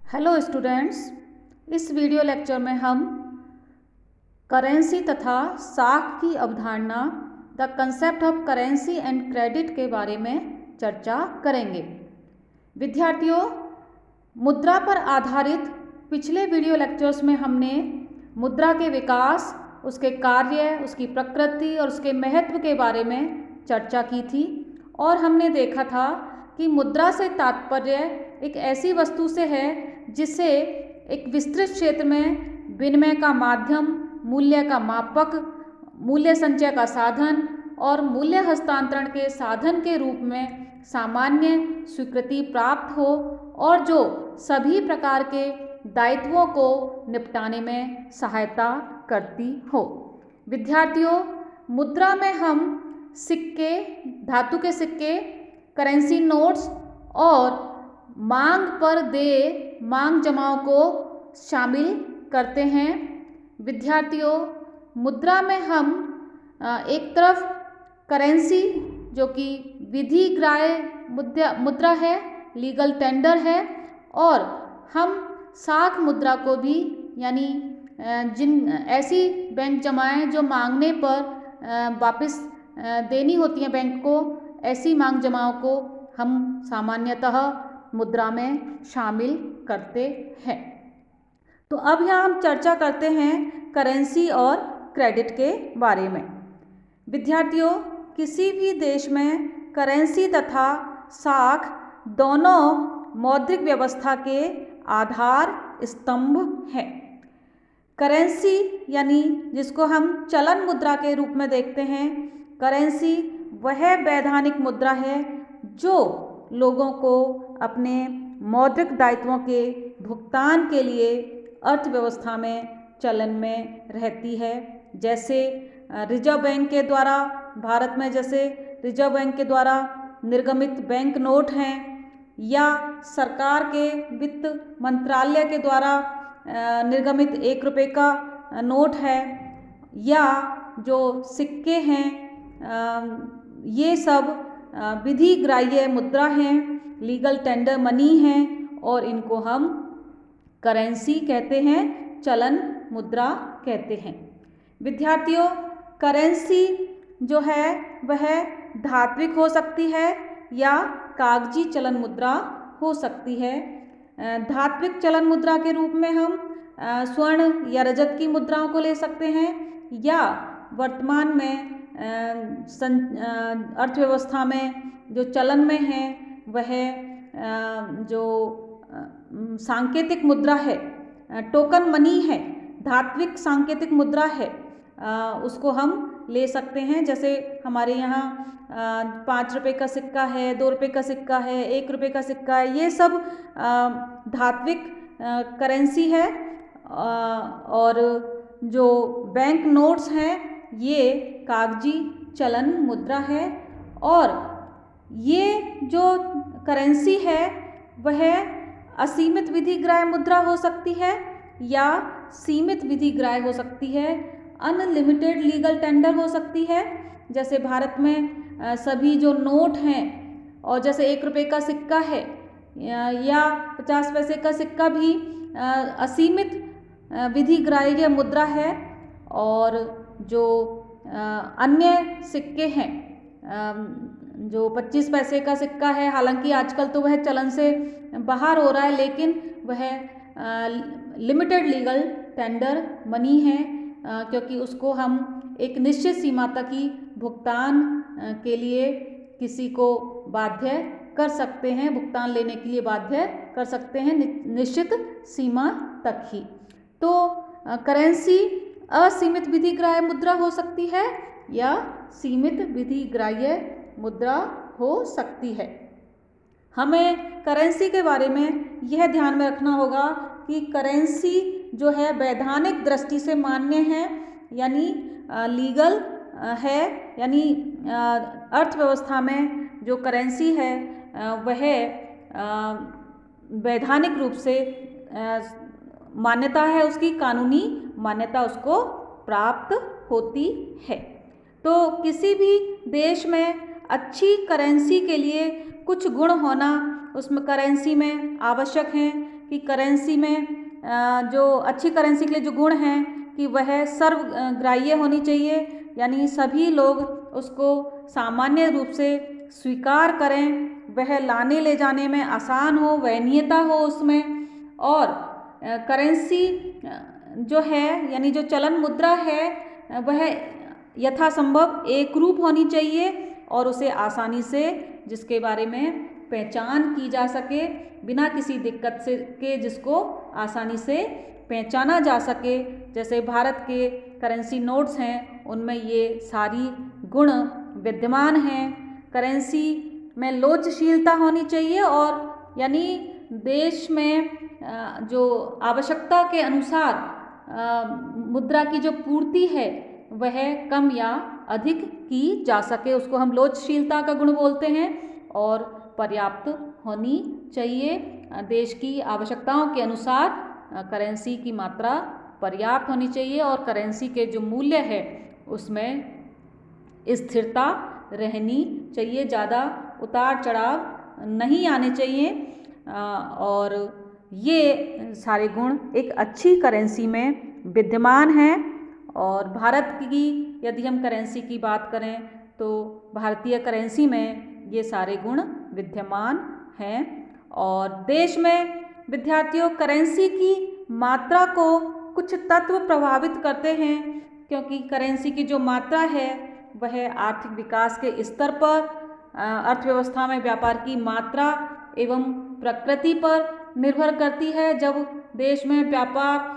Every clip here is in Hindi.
हेलो स्टूडेंट्स, इस वीडियो लेक्चर में हम करेंसी तथा साख की अवधारणा the concept of currency and credit के बारे में चर्चा करेंगे। विद्यार्थियों, मुद्रा पर आधारित पिछले वीडियो लेक्चर्स में हमने मुद्रा के विकास, उसके कार्य, उसकी प्रकृति और उसके महत्व के बारे में चर्चा की थी और हमने देखा था कि मुद्रा से तात्पर्य एक ऐसी वस्तु से है जिसे एक विस्तृत क्षेत्र में विनिमय का माध्यम, मूल्य का मापक, मूल्य संचय का साधन और मूल्य हस्तांतरण के साधन के रूप में सामान्य स्वीकृति प्राप्त हो और जो सभी प्रकार के दायित्वों को निपटाने में सहायता करती हो। विद्यार्थियों, मुद्रा में हम सिक्के, धातु के सिक्के, करेंसी नोट्स और मांग पर देय मांग जमाओं को शामिल करते हैं। विद्यार्थियों, मुद्रा में हम एक तरफ करेंसी जो कि विधिग्राह्य मुद्रा है, लीगल टेंडर है, और हम साख मुद्रा को भी, यानी जिन ऐसी बैंक जमाएं जो मांगने पर वापस देनी होती हैं बैंक को, ऐसी मांग जमाओं को हम सामान्यतः मुद्रा में शामिल करते हैं। तो अब यहाँ हम चर्चा करते हैं करेंसी और क्रेडिट के बारे में। विद्यार्थियों, किसी भी देश में करेंसी तथा साख दोनों मौद्रिक व्यवस्था के आधार स्तंभ हैं। करेंसी यानी जिसको हम चलन मुद्रा के रूप में देखते हैं, करेंसी वह वैधानिक मुद्रा है जो लोगों को अपने मौद्रिक दायित्वों के भुगतान के लिए अर्थव्यवस्था में चलन में रहती है। जैसे रिजर्व बैंक के द्वारा, भारत में जैसे रिजर्व बैंक के द्वारा निर्गमित बैंक नोट हैं, या सरकार के वित्त मंत्रालय के द्वारा निर्गमित 1 रुपये का नोट है, या जो सिक्के हैं, ये सब विधिग्राह्य मुद्रा हैं, लीगल टेंडर मनी हैं और इनको हम करेंसी कहते हैं, चलन मुद्रा कहते हैं। विद्यार्थियों, करेंसी जो है वह धात्विक हो सकती है या कागजी चलन मुद्रा हो सकती है। धात्विक चलन मुद्रा के रूप में हम स्वर्ण या रजत की मुद्राओं को ले सकते हैं, या वर्तमान में अर्थव्यवस्था में जो चलन में है वह जो सांकेतिक मुद्रा है, टोकन मनी है, धात्विक सांकेतिक मुद्रा है, उसको हम ले सकते हैं। जैसे हमारे यहाँ 5 रुपये का सिक्का है, 2 रुपये का सिक्का है, 1 रुपये का सिक्का है, ये सब धात्विक करेंसी है। और जो बैंक नोट्स हैं ये कागजी चलन मुद्रा है। और ये जो करेंसी है वह असीमित विधिग्राह्य मुद्रा हो सकती है या सीमित विधिग्राह्य हो सकती है, अनलिमिटेड लीगल टेंडर हो सकती है। जैसे भारत में सभी जो नोट हैं, और जैसे 1 रुपये का सिक्का है या 50 पैसे का सिक्का भी असीमित विधिग्राह्य मुद्रा है। और जो अन्य सिक्के हैं, जो 25 पैसे का सिक्का है, हालांकि आजकल तो वह चलन से बाहर हो रहा है, लेकिन वह लिमिटेड लीगल टेंडर मनी है, क्योंकि उसको हम एक निश्चित सीमा तक ही भुगतान के लिए किसी को बाध्य कर सकते हैं, भुगतान लेने के लिए बाध्य कर सकते हैं निश्चित सीमा तक ही। तो करेंसी असीमित विधिग्राह्य मुद्रा हो सकती है या सीमित विधिग्राह्य मुद्रा हो सकती है। हमें करेंसी के बारे में यह ध्यान में रखना होगा कि करेंसी जो है वैधानिक दृष्टि से मान्य है, यानी लीगल है, यानी अर्थव्यवस्था में जो करेंसी है वह वैधानिक रूप से मान्यता है, उसकी कानूनी मान्यता उसको प्राप्त होती है। तो किसी भी देश में अच्छी करेंसी के लिए कुछ गुण होना उसमें करेंसी में आवश्यक हैं। कि करेंसी में जो अच्छी करेंसी के लिए जो गुण हैं कि वह सर्वग्राह्य होनी चाहिए, यानी सभी लोग उसको सामान्य रूप से स्वीकार करें, वह लाने ले जाने में आसान हो, वहनीयता हो उसमें, और करेंसी जो है यानी जो चलन मुद्रा है वह यथासंभव एक रूप होनी चाहिए और उसे आसानी से जिसके बारे में पहचान की जा सके बिना किसी दिक्कत से के, जिसको आसानी से पहचाना जा सके। जैसे भारत के करेंसी नोट्स हैं उनमें ये सारी गुण विद्यमान हैं। करेंसी में लोचशीलता होनी चाहिए और यानी देश में जो आवश्यकता के अनुसार मुद्रा की जो पूर्ति है वह कम या अधिक की जा सके, उसको हम लोचशीलता का गुण बोलते हैं। और पर्याप्त होनी चाहिए, देश की आवश्यकताओं के अनुसार करेंसी की मात्रा पर्याप्त होनी चाहिए और करेंसी के जो मूल्य है उसमें स्थिरता रहनी चाहिए, ज़्यादा उतार चढ़ाव नहीं आने चाहिए। और ये सारे गुण एक अच्छी करेंसी में विद्यमान हैं। और भारत की यदि हम करेंसी की बात करें तो भारतीय करेंसी में ये सारे गुण विद्यमान हैं। और देश में विद्यार्थियों करेंसी की मात्रा को कुछ तत्व प्रभावित करते हैं, क्योंकि करेंसी की जो मात्रा है वह आर्थिक विकास के स्तर पर, अर्थव्यवस्था में व्यापार की मात्रा एवं प्रकृति पर निर्भर करती है। जब देश में व्यापार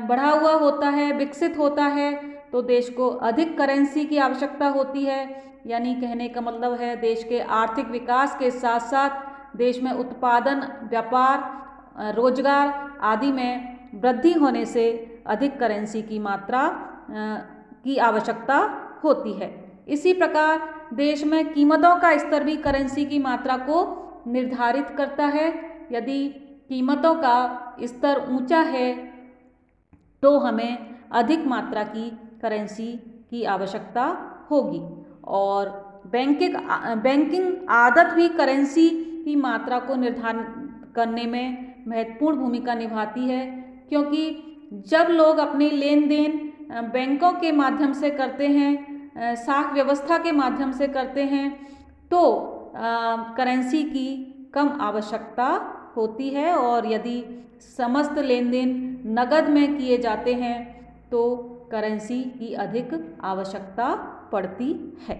बढ़ा हुआ होता है, विकसित होता है, तो देश को अधिक करेंसी की आवश्यकता होती है। यानी कहने का मतलब है देश के आर्थिक विकास के साथ साथ देश में उत्पादन, व्यापार, रोजगार आदि में वृद्धि होने से अधिक करेंसी की मात्रा की आवश्यकता होती है। इसी प्रकार देश में कीमतों का स्तर भी करेंसी की मात्रा को निर्धारित करता है। यदि कीमतों का स्तर ऊंचा है तो हमें अधिक मात्रा की करेंसी की आवश्यकता होगी। और बैंकिंग आदत भी करेंसी की मात्रा को निर्धारित करने में महत्वपूर्ण भूमिका निभाती है, क्योंकि जब लोग अपने लेन देन बैंकों के माध्यम से करते हैं, साख व्यवस्था के माध्यम से करते हैं, तो करेंसी की कम आवश्यकता होती है। और यदि समस्त लेन देन नकद में किए जाते हैं तो करेंसी की अधिक आवश्यकता पड़ती है।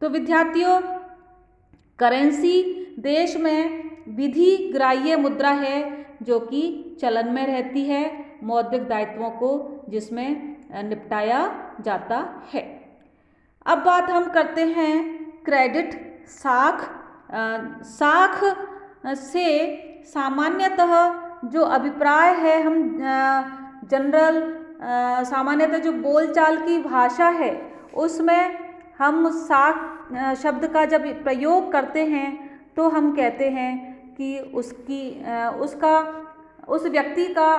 तो विद्यार्थियों, करेंसी देश में विधि ग्राह्य मुद्रा है जो कि चलन में रहती है, मौद्रिक दायित्वों को जिसमें निपटाया जाता है। अब बात हम करते हैं क्रेडिट साख। साख से सामान्यतः जो अभिप्राय है, हम जनरल सामान्यतः जो बोलचाल की भाषा है उसमें हम साख शब्द का जब प्रयोग करते हैं तो हम कहते हैं कि उस व्यक्ति का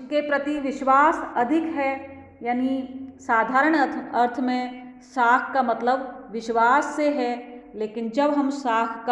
के प्रति विश्वास अधिक है। यानी साधारण अर्थ में साख का मतलब विश्वास से है, लेकिन जब हम साख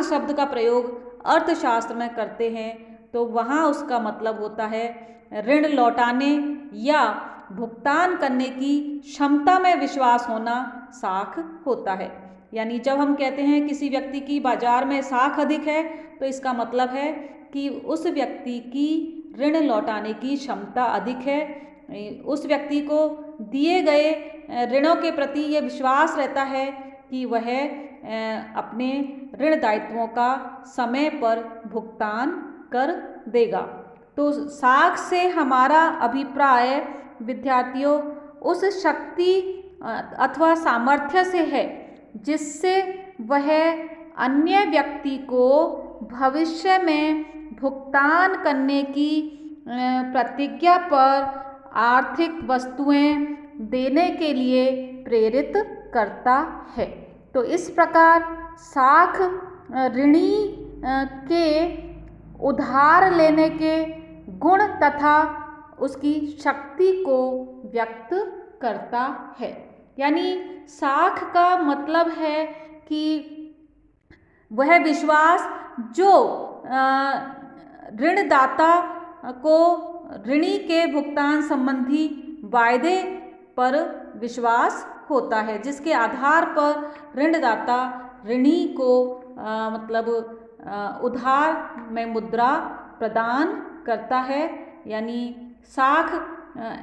शब्द का प्रयोग अर्थशास्त्र में करते हैं तो वहाँ उसका मतलब होता है ऋण लौटाने या भुगतान करने की क्षमता में विश्वास होना साख होता है। यानी जब हम कहते हैं किसी व्यक्ति की बाजार में साख अधिक है तो इसका मतलब है कि उस व्यक्ति की ऋण लौटाने की क्षमता अधिक है, उस व्यक्ति को दिए गए ऋणों के प्रति ये विश्वास रहता है कि वह अपने ऋण दायित्वों का समय पर भुगतान कर देगा। तो साख से हमारा अभिप्राय विद्यार्थियों उस शक्ति अथवा सामर्थ्य से है जिससे वह अन्य व्यक्ति को भविष्य में भुगतान करने की प्रतिज्ञा पर आर्थिक वस्तुएं देने के लिए प्रेरित करता है। तो इस प्रकार साख ऋणी के उधार लेने के गुण तथा उसकी शक्ति को व्यक्त करता है। यानी साख का मतलब है कि वह विश्वास जो ऋणदाता को ऋणी के भुगतान संबंधी वायदे पर विश्वास होता है, जिसके आधार पर ऋणदाता ऋणी को उधार में मुद्रा प्रदान करता है। यानी साख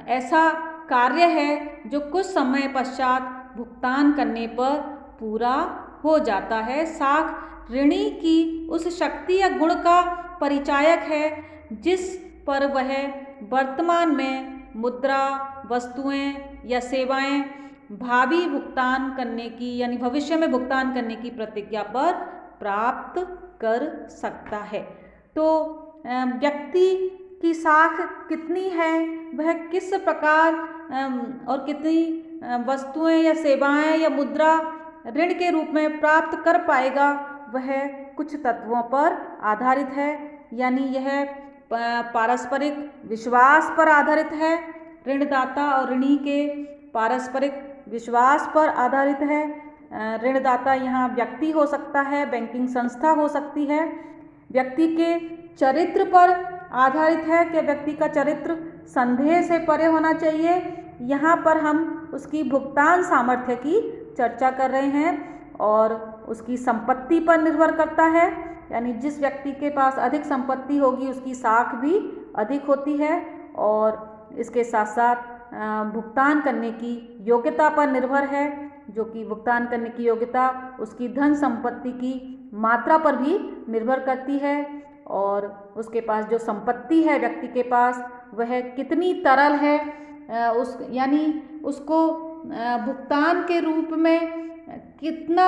ऐसा कार्य है जो कुछ समय पश्चात भुगतान करने पर पूरा हो जाता है। साख ऋणी की उस शक्ति या गुण का परिचायक है जिस पर वह वर्तमान में मुद्रा, वस्तुएं या सेवाएं भावी भुगतान करने की यानी भविष्य में भुगतान करने की प्रतिज्ञा पर प्राप्त कर सकता है। तो व्यक्ति की साख कितनी है, वह किस प्रकार और कितनी वस्तुएं या सेवाएं या मुद्रा ऋण के रूप में प्राप्त कर पाएगा, वह कुछ तत्वों पर आधारित है। यानी यह पारस्परिक विश्वास पर आधारित है। ऋणदाता और ऋणी के पारस्परिक विश्वास पर आधारित है। ऋणदाता यहाँ व्यक्ति हो सकता है, बैंकिंग संस्था हो सकती है। व्यक्ति के चरित्र पर आधारित है कि व्यक्ति का चरित्र संदेह से परे होना चाहिए। यहाँ पर हम उसकी भुगतान सामर्थ्य की चर्चा कर रहे हैं और उसकी संपत्ति पर निर्भर करता है। यानी जिस व्यक्ति के पास अधिक संपत्ति होगी उसकी साख भी अधिक होती है और इसके साथ साथ भुगतान करने की योग्यता पर निर्भर है, जो कि भुगतान करने की योग्यता उसकी धन संपत्ति की मात्रा पर भी निर्भर करती है और उसके पास जो संपत्ति है व्यक्ति के पास वह कितनी तरल है, यानी उसको भुगतान के रूप में कितना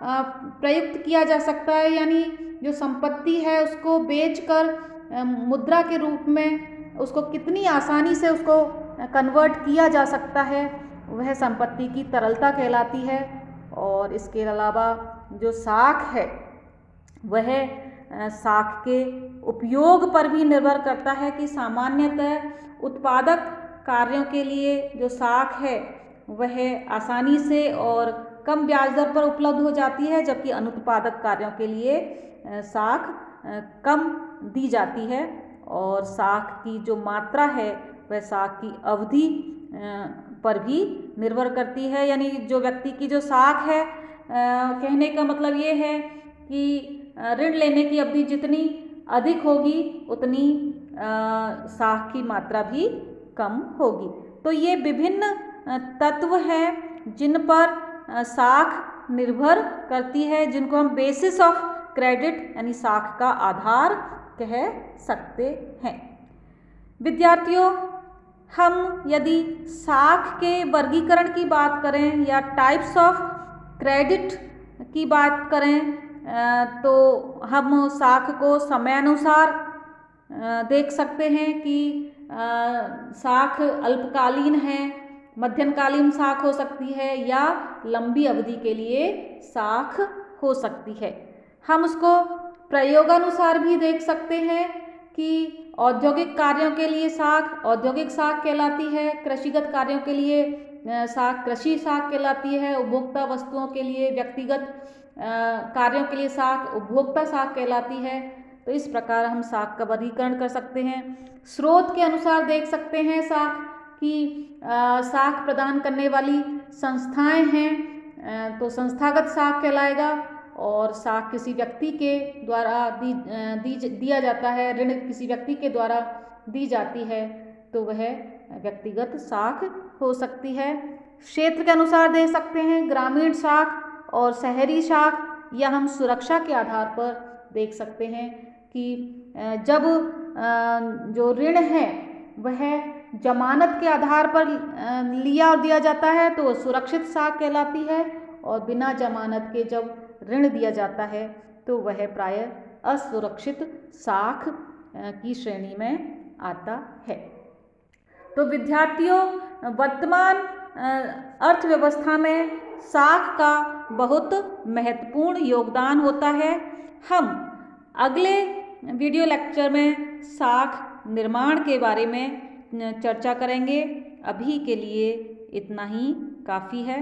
प्रयुक्त किया जा सकता है। यानी जो संपत्ति है उसको बेचकर मुद्रा के रूप में उसको कितनी आसानी से उसको कन्वर्ट किया जा सकता है, वह संपत्ति की तरलता कहलाती है। और इसके अलावा जो साख है वह साख के उपयोग पर भी निर्भर करता है कि सामान्यतः उत्पादक कार्यों के लिए जो साख है वह आसानी से और कम ब्याज दर पर उपलब्ध हो जाती है, जबकि अनुत्पादक कार्यों के लिए साख कम दी जाती है। और साख की जो मात्रा है वह साख की अवधि पर भी निर्भर करती है। यानी जो व्यक्ति की जो साख है, कहने का मतलब ये है कि ऋण लेने की अवधि जितनी अधिक होगी उतनी साख की मात्रा भी कम होगी। तो ये विभिन्न तत्व हैं जिन पर साख निर्भर करती है, जिनको हम बेसिस ऑफ क्रेडिट यानी साख का आधार कह सकते हैं। विद्यार्थियों, हम यदि साख के वर्गीकरण की बात करें या टाइप्स ऑफ क्रेडिट की बात करें तो हम साख को समयानुसार देख सकते हैं कि साख अल्पकालीन है, मध्यमकालीन साख हो सकती है या लंबी अवधि के लिए साख हो सकती है। हम उसको प्रयोगानुसार भी देख सकते हैं कि औद्योगिक कार्यों के लिए साख औद्योगिक साख कहलाती है, कृषिगत कार्यों के लिए साख कृषि साख कहलाती है, उपभोक्ता वस्तुओं के लिए व्यक्तिगत कार्यों के लिए साख उपभोक्ता साख कहलाती है। तो इस प्रकार हम साख का वर्गीकरण कर सकते हैं। स्रोत के अनुसार देख सकते हैं साख की साख प्रदान करने वाली संस्थाएं हैं तो संस्थागत साख कहलाएगा, और साख किसी व्यक्ति के द्वारा दिया जाता है, ऋण किसी व्यक्ति के द्वारा दी जाती है तो वह व्यक्तिगत साख हो सकती है। क्षेत्र के अनुसार देख सकते हैं ग्रामीण साख और शहरी साख, या हम सुरक्षा के आधार पर देख सकते हैं कि जब जो ऋण है वह जमानत के आधार पर लिया और दिया जाता है तो सुरक्षित साख कहलाती है, और बिना जमानत के जब ऋण दिया जाता है तो वह प्रायः असुरक्षित साख की श्रेणी में आता है। तो विद्यार्थियों, वर्तमान अर्थव्यवस्था में साख का बहुत महत्वपूर्ण योगदान होता है। हम अगले वीडियो लेक्चर में साख निर्माण के बारे में चर्चा करेंगे। अभी के लिए इतना ही काफ़ी है।